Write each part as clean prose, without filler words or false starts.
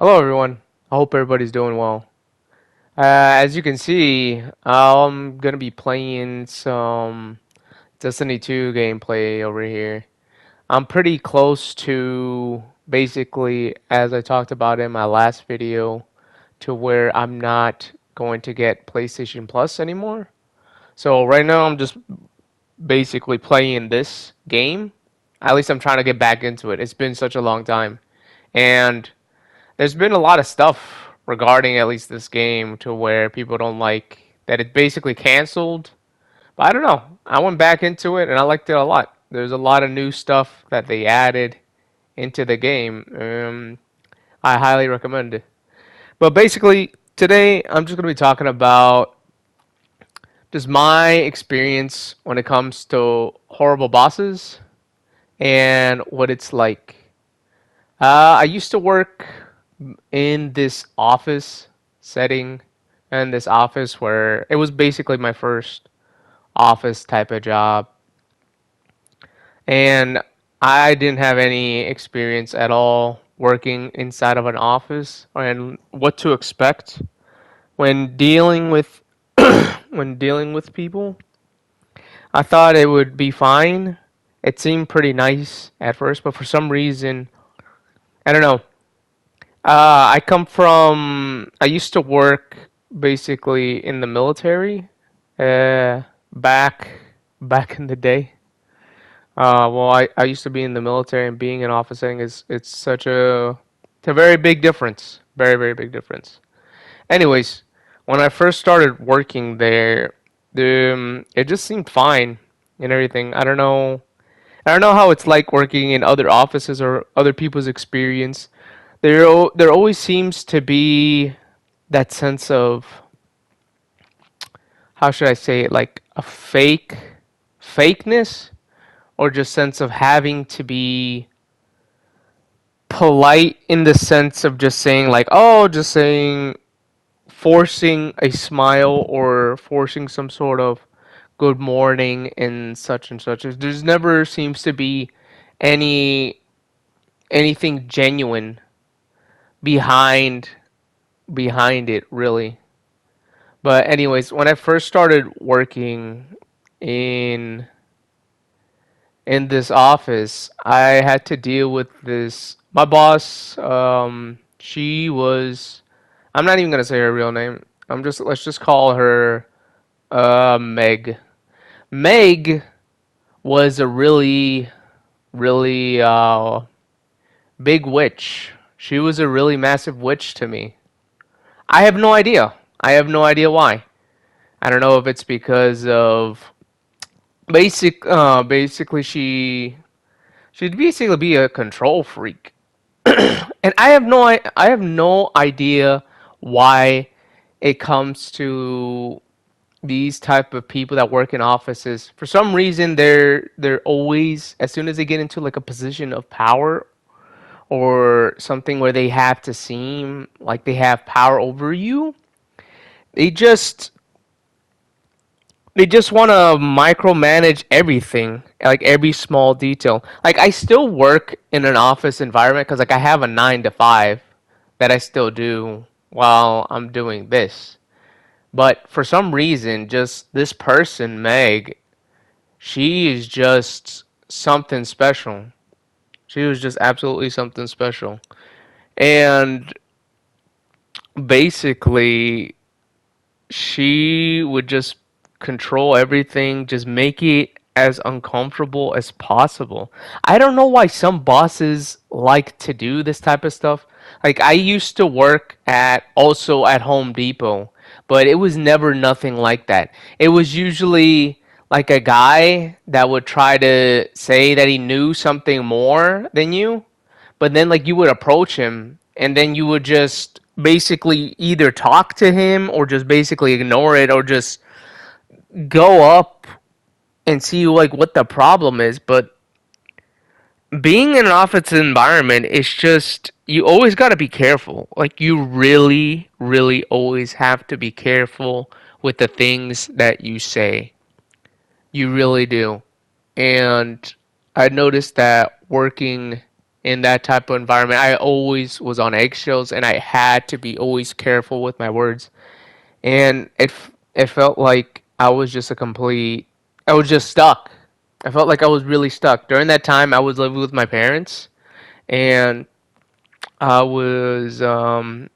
Hello, everyone. I hope everybody's doing well. As you can see, I'm gonna be playing some Destiny 2 gameplay over here. I'm pretty close to basically, as I talked about in my last video, to where I'm not going to get PlayStation Plus anymore. So right now, I'm just basically playing this game. At least I'm trying to get back into it. It's been such a long time, and there's been a lot of stuff regarding at least this game to where people don't like that it basically canceled. But I don't know. I went back into it and I liked it a lot. There's a lot of new stuff that they added into the game. I highly recommend it. But basically, today I'm just going to be talking about just my experience when it comes to horrible bosses and what it's like. I used to work in this office setting and this office where it was basically my first office type of job. And I didn't have any experience at all working inside of an office and what to expect when dealing with when dealing with people. I thought it would be fine. It seemed pretty nice at first, but for some reason, I don't know. I used to work basically in the military, uh, back back in the day. I used to be in the military, and being in office setting is it's a very big difference, very very big difference. Anyways, when I first started working there, it just seemed fine and everything. I don't know how it's like working in other offices or other people's experience. There always seems to be that sense of, how should I say it, like a fakeness, or just sense of having to be polite in the sense of just saying like, oh, just saying, forcing a smile or forcing some sort of good morning and such and such. There's never seems to be any anything genuine behind it really. But anyways, when I first started working in this office, I had to deal with this. My boss, she was. I'm not even gonna say her real name. Let's just call her Meg. Meg was a really big witch. She was a really massive witch to me. I have no idea. I have no idea why. I don't know if it's because of basically she'd basically be a control freak. And I have no idea why it comes to these type of people that work in offices. For some reason they're always, as soon as they get into like a position of power or something where they have to seem like they have power over you, they just they just want to micromanage everything, like every small detail. Like I still work in an office environment because like I have a 9 to 5 that I still do while I'm doing this. But for some reason, just this person, Meg, she is just something special. She was just absolutely something special. And basically, she would just control everything, just make it as uncomfortable as possible. I don't know why some bosses like to do this type of stuff. Like I used to work at also at Home Depot, but it was never nothing like that. It was usually like a guy that would try to say that he knew something more than you, but then like you would approach him and then you would just basically either talk to him or just basically ignore it or just go up and see like what the problem is. But being in an office environment, it's just you always got to be careful. Like you really really always have to be careful with the things that you say. You really do. And I noticed that working in that type of environment. I always was on eggshells, and I had to be always careful with my words. And it felt like I was just a complete. I was just stuck. I felt like I was really stuck during that time. I was living with my parents, and I was and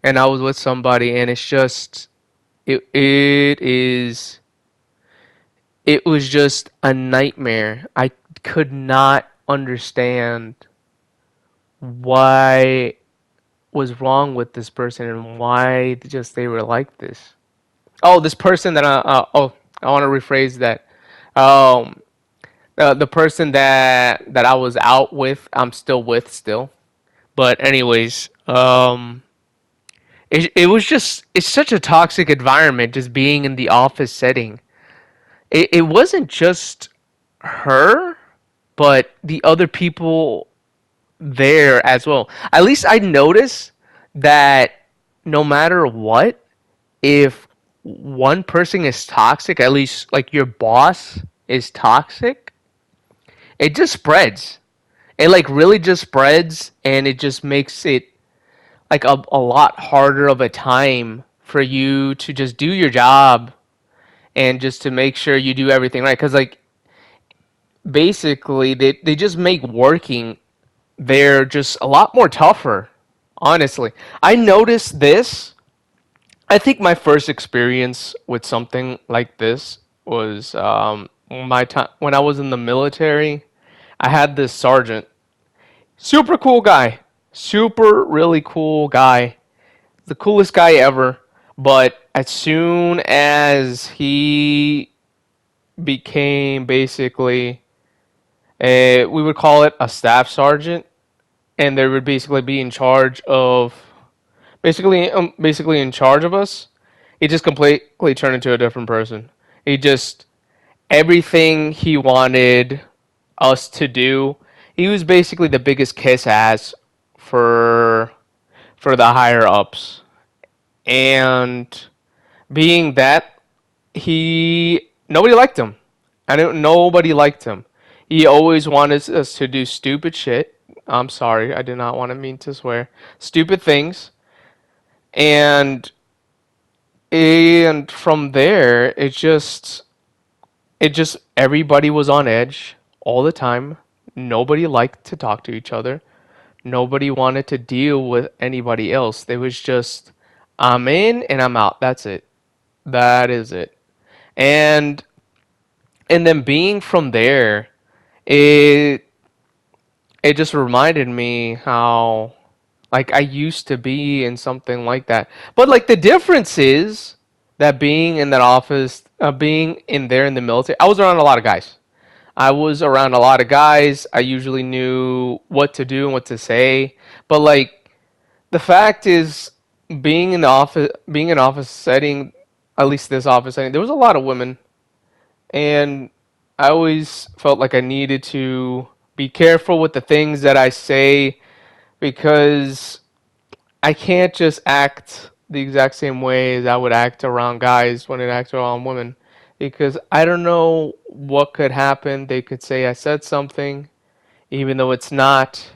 I was with somebody, and it's just it is it was just a nightmare. I could not understand why was wrong with this person and why just they were like this. Oh, this person that I want to rephrase that. Um, the person that I was out with, I'm still with still. But anyways, it was just it's such a toxic environment just being in the office setting. It wasn't just her, but the other people there as well. At least I noticed that no matter what, if one person is toxic, at least like your boss is toxic, it just spreads. It like really just spreads, and it just makes it like a lot harder of a time for you to just do your job and just to make sure you do everything right. Because like basically they just make working there just a lot more tougher. Honestly, I noticed this. I think my first experience with something like this was my time when I was in the military. I had this sergeant, super cool guy, super really cool guy, the coolest guy ever. But as soon as he became basically we would call it a staff sergeant, and they would basically be in charge of basically in charge of us. He just completely turned into a different person. He just everything he wanted us to do. He was basically the biggest kiss ass for for the higher ups. And being that he nobody liked him. I don't nobody liked him. He always wanted us to do stupid shit. I'm sorry, I did not want to mean to swear. Stupid things. And from there it just everybody was on edge all the time. Nobody liked to talk to each other. Nobody wanted to deal with anybody else. They was just I'm in and I'm out. That's it. That is it. And then being from there, it it just reminded me how like I used to be in something like that. But like the difference is that being in that office, being in there in the military, I was around a lot of guys. I was around a lot of guys. I usually knew what to do and what to say. But like the fact is, being in office setting, at least this office setting, there was a lot of women, and I always felt like I needed to be careful with the things that I say because I can't just act the exact same way as I would act around guys when it acts around women because I don't know what could happen. They could say I said something even though it's not,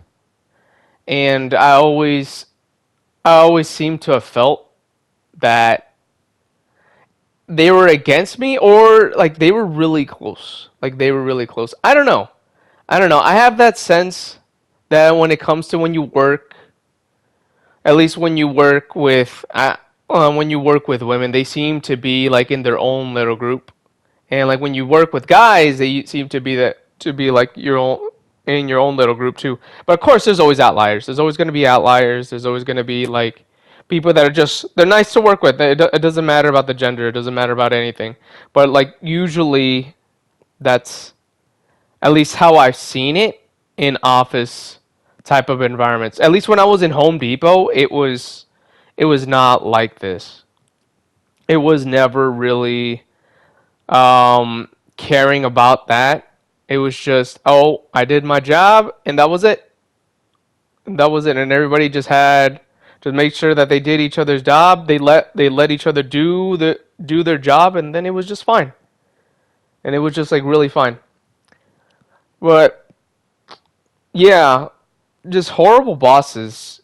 and I always seem to have felt that they were against me or like they were really close. Like they were really close. I don't know. I don't know. I have that sense that when it comes to when you work, at least when you work with women, they seem to be like in their own little group, and like when you work with guys, they seem to be like your own in your own little group too. But of course, there's always outliers. There's always going to be outliers. There's always going to be like people that are just they're nice to work with. It doesn't matter about the gender. It doesn't matter about anything. But like usually, that's at least how I've seen it in office type of environments. At least when I was in Home Depot, it was not like this. It was never really caring about that. It was just, oh, I did my job, and that was it. And that was it, and everybody just had to make sure that they did each other's job. They let each other do their job, and then it was just fine. And it was just like really fine. But Yeah, just horrible bosses.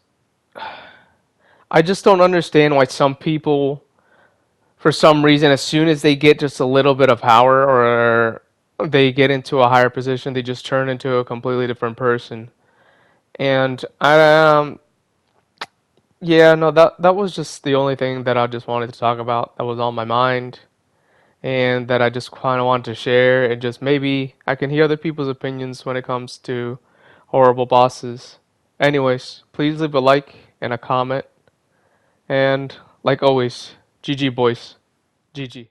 I just don't understand why some people, for some reason, as soon as they get just a little bit of power or they get into a higher position, they just turn into a completely different person. And yeah, no, that was just the only thing that I just wanted to talk about that was on my mind and that I just kind of wanted to share. And just maybe I can hear other people's opinions when it comes to horrible bosses. Anyways, please leave a like and a comment. And like always, GG boys. GG.